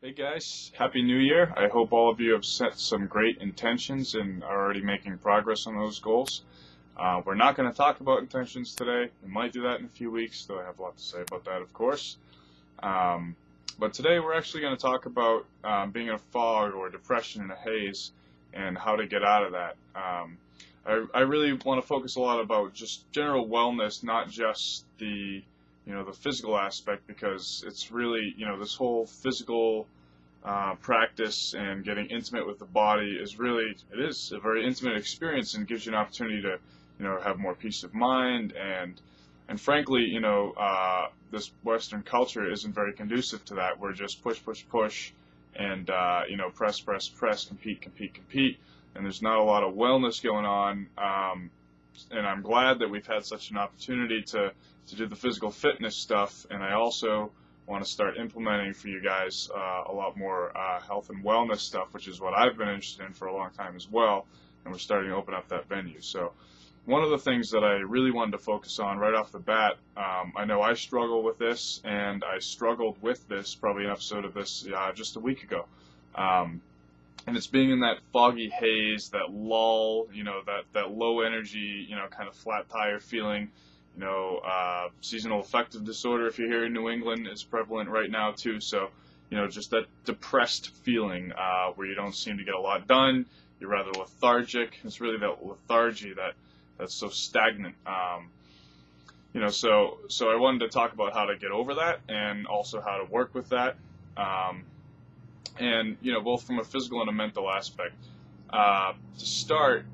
Hey guys, Happy New Year. I hope all of you have set some great intentions and are already making progress on those goals. We're not going to talk about intentions today. We might do that in a few weeks, though I have a lot to say about that, of course. But today we're actually going to talk about being in a fog or depression in a haze and how to get out of that. I really want to focus a lot about just general wellness, not just the physical aspect, because it's really, this whole physical practice and getting intimate with the body it is a very intimate experience and gives you an opportunity to, have more peace of mind and frankly, this Western culture isn't very conducive to that. We're just push, push, push, and press, press, press, compete, compete, compete, and there's not a lot of wellness going on. And I'm glad that we've had such an opportunity to do the physical fitness stuff, and I also want to start implementing for you guys a lot more health and wellness stuff, which is what I've been interested in for a long time as well, and we're starting to open up that venue. So one of the things that I really wanted to focus on right off the bat, I know I struggle with this, and I struggled with this, probably an episode of this just a week ago. And it's being in that foggy haze, that lull, that low energy, kind of flat tire feeling. Seasonal affective disorder, if you're here in New England, is prevalent right now too. So, just that depressed feeling where you don't seem to get a lot done. You're rather lethargic. It's really that lethargy that's so stagnant. So I wanted to talk about how to get over that and also how to work with that. And both from a physical and a mental aspect. To start,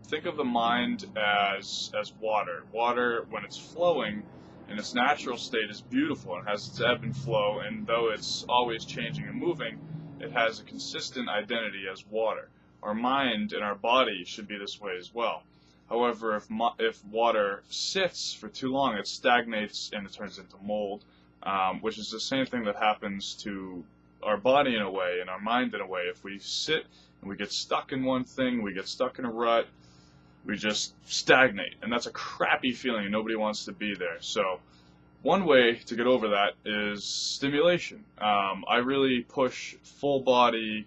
think of the mind as water. Water, when it's flowing in its natural state, is beautiful and has its ebb and flow, and though it's always changing and moving, it has a consistent identity as water. Our mind and our body should be this way as well. However, if water sits for too long, it stagnates and it turns into mold. Which is the same thing that happens to our body in a way, and our mind in a way. If we sit and we get stuck in one thing, we get stuck in a rut, we just stagnate, and that's a crappy feeling, and nobody wants to be there. So one way to get over that is stimulation. I really push full body,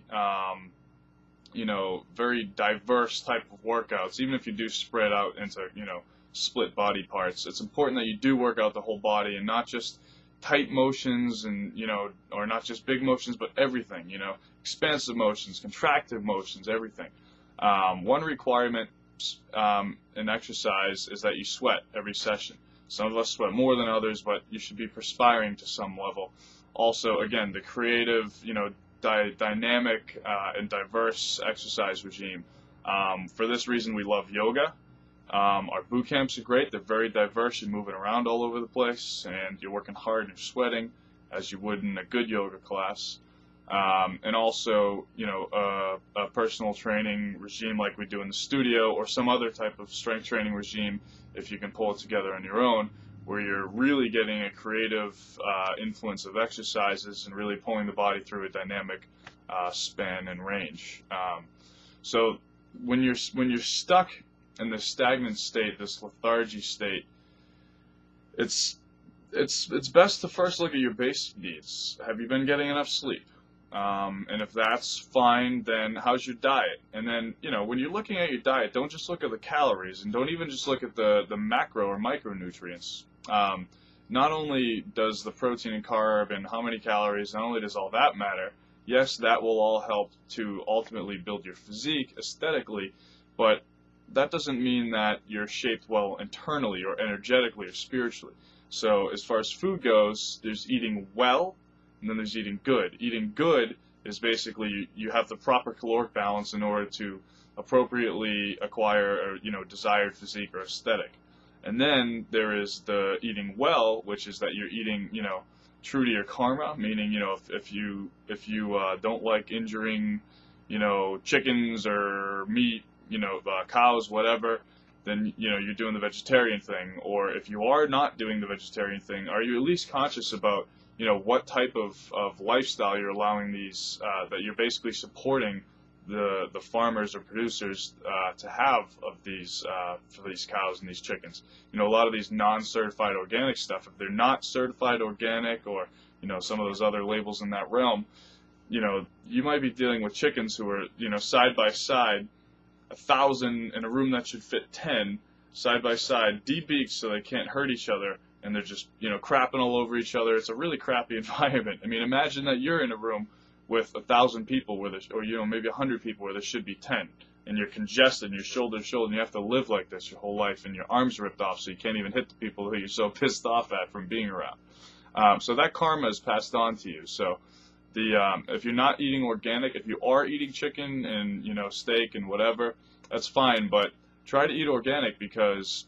very diverse type of workouts. Even if you do spread out into, split body parts, it's important that you do work out the whole body and not just tight motions and, or not just big motions, but everything, expansive motions, contractive motions, everything. One requirement in exercise is that you sweat every session. Some of us sweat more than others, but you should be perspiring to some level. Also, again, the creative, dynamic and diverse exercise regime. For this reason, we love yoga. Our boot camps are great. They're very diverse. You're moving around all over the place, and you're working hard and you're sweating, as you would in a good yoga class. And also, a personal training regime like we do in the studio, or some other type of strength training regime, if you can pull it together on your own, where you're really getting a creative influence of exercises and really pulling the body through a dynamic span and range. So when you're stuck in this stagnant state, this lethargy state, it's best to first look at your base needs. Have you been getting enough sleep? And if that's fine, then how's your diet? And then, when you're looking at your diet, don't just look at the calories, and don't even just look at the macro or micronutrients. Not only does the protein and carb and how many calories, not only does all that matter, yes, that will all help to ultimately build your physique aesthetically, but that doesn't mean that you're shaped well internally or energetically or spiritually. So as far as food goes, there's eating well, and then there's eating good. Eating good is basically you have the proper caloric balance in order to appropriately acquire a desired physique or aesthetic. And then there is the eating well, which is that you're eating true to your karma, meaning if you don't like injuring chickens or meat, cows, whatever, then you're doing the vegetarian thing. Or if you are not doing the vegetarian thing, are you at least conscious about what type of lifestyle you're allowing these, that you're basically supporting the farmers or producers to have of these for these cows and these chickens. You know, a lot of these non-certified organic stuff, if they're not certified organic, or you know, some of those other labels in that realm, you know, you might be dealing with chickens who are, you know, side by side, 1,000 in a room that should fit 10 side by side, debeaked so they can't hurt each other, and they're just, you know, crapping all over each other. It's a really crappy environment. I mean, imagine that you're in a room with 1,000 people where there's, or you know, maybe 100 people where there should be 10, and you're congested, and you're shoulder to shoulder, and you have to live like this your whole life, and your arms ripped off so you can't even hit the people who you're so pissed off at from being around. So that karma is passed on to you. So if you're not eating organic, if you are eating chicken and, you know, steak and whatever, that's fine, but try to eat organic, because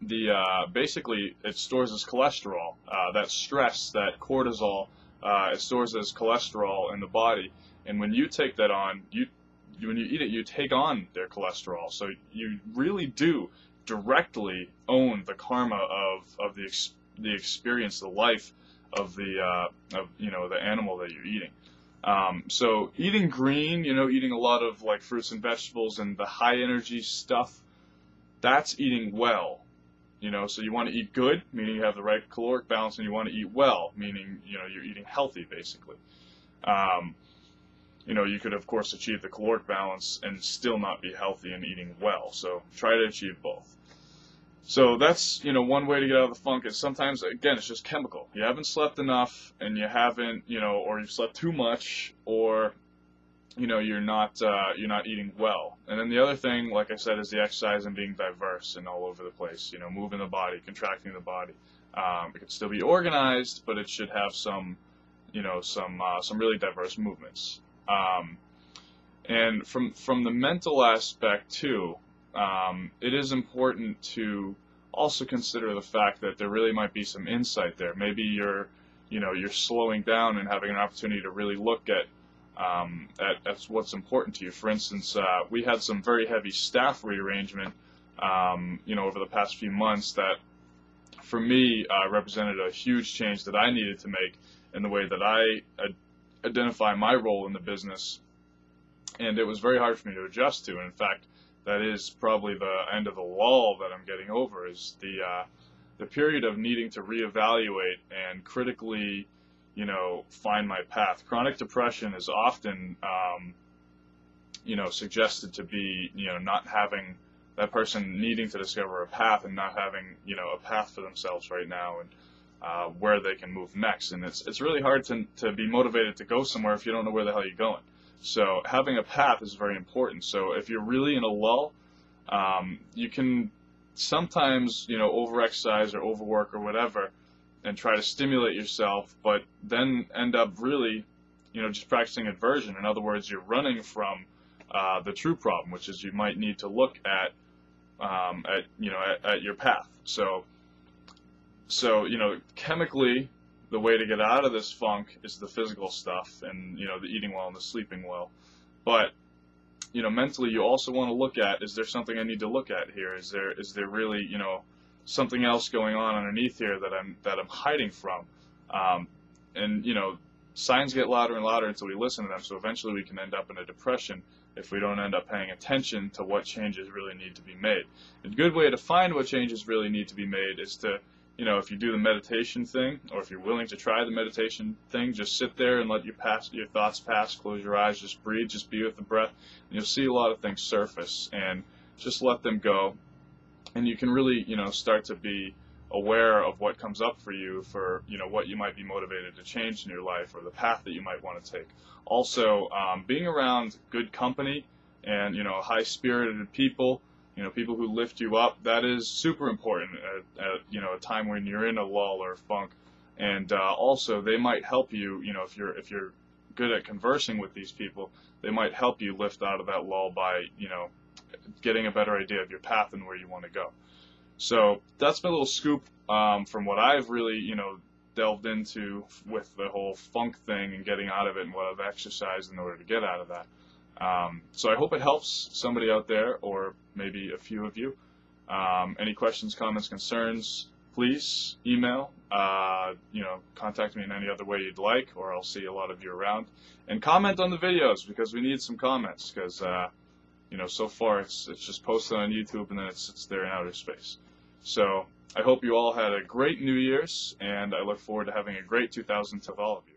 basically it stores as cholesterol. That stress, that cortisol, it stores as cholesterol in the body, and when you take that on, when you eat it, you take on their cholesterol. So you really do directly own the karma of the experience, the life of the you know, the animal that you're eating. So eating green, you know, eating a lot of like fruits and vegetables and the high energy stuff, that's eating well. You know, so you want to eat good, meaning you have the right caloric balance, and you want to eat well, meaning, you know, you're eating healthy, basically. You know, you could, of course, achieve the caloric balance and still not be healthy and eating well. So try to achieve both. So that's, you know, one way to get out of the funk. Is sometimes, again, it's just chemical. You haven't slept enough, and you haven't, you know, or you've slept too much, or you know, you're not eating well. And then the other thing, like I said, is the exercise and being diverse and all over the place. You know, moving the body, contracting the body. It could still be organized, but it should have some, you know, some really diverse movements. And from the mental aspect too, it is important to also consider the fact that there really might be some insight there. Maybe you're slowing down and having an opportunity to really look at what's important to you. For instance, we had some very heavy staff rearrangement, you know, over the past few months that, for me, represented a huge change that I needed to make in the way that I identify my role in the business, and it was very hard for me to adjust to. And in fact, that is probably the end of the lull that I'm getting over, is the period of needing to reevaluate and critically, you know, find my path. Chronic depression is often, you know, suggested to be, you know, not having that person needing to discover a path and not having, you know, a path for themselves right now, and where they can move next. And it's really hard to be motivated to go somewhere if you don't know where the hell you're going. So having a path is very important. So if you're really in a lull, you can sometimes, you know, overexercise or overwork or whatever, and try to stimulate yourself, but then end up really, you know, just practicing aversion. In other words, you're running from the true problem, which is you might need to look at your path. So you know, chemically, the way to get out of this funk is the physical stuff, and you know, the eating well and the sleeping well. But you know, mentally, you also want to look at, is there something I need to look at here? Is there really, you know, something else going on underneath here that I'm hiding from? And you know, signs get louder and louder until we listen to them. So eventually, we can end up in a depression if we don't end up paying attention to what changes really need to be made. A good way to find what changes really need to be made is to, you know, if you do the meditation thing, or if you're willing to try the meditation thing, just sit there and let your thoughts pass, close your eyes, just breathe, just be with the breath, and you'll see a lot of things surface, and just let them go. And you can really, you know, start to be aware of what comes up for you, for, you know, what you might be motivated to change in your life, or the path that you might want to take. Also, being around good company and, you know, high-spirited people, you know, people who lift you up, that is super important at you know, a time when you're in a lull or funk. And also, they might help you, you know, if you're good at conversing with these people, they might help you lift out of that lull by, you know, getting a better idea of your path and where you want to go. So that's my little scoop from what I've really, you know, delved into with the whole funk thing and getting out of it, and what I've exercised in order to get out of that. So I hope it helps somebody out there, or maybe a few of you. Any questions, comments, concerns, please email, contact me in any other way you'd like, or I'll see a lot of you around. And comment on the videos, because we need some comments, because so far it's just posted on YouTube and then it sits there in outer space. So I hope you all had a great New Year's, and I look forward to having a great 2012 with all of you.